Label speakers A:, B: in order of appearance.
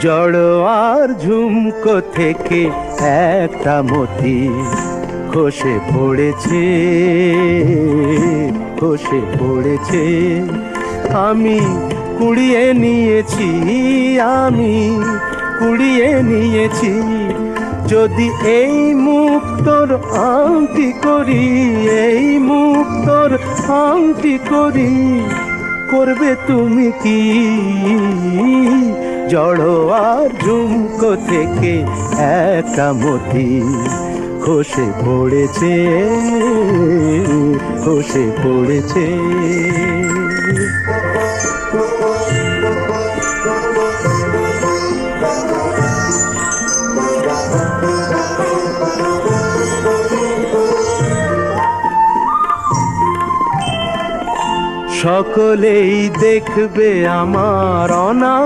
A: জড়োয়ার ঝুমকো থেকে একটা মতি খসে পড়েছে, খসে পড়েছে। আমি কুড়িয়ে নিয়েছি, আমি কুড়িয়ে নিয়েছি। যদি এই মুক্তোর আংটি করি, এই মুক্তোর আংটি করি, করবে তুমি কি? জড়োয়ার ঝুমকো থেকে একটা মতি খসে পড়েছে, খসে পড়েছে। সকলেই দেখবে আমার অনা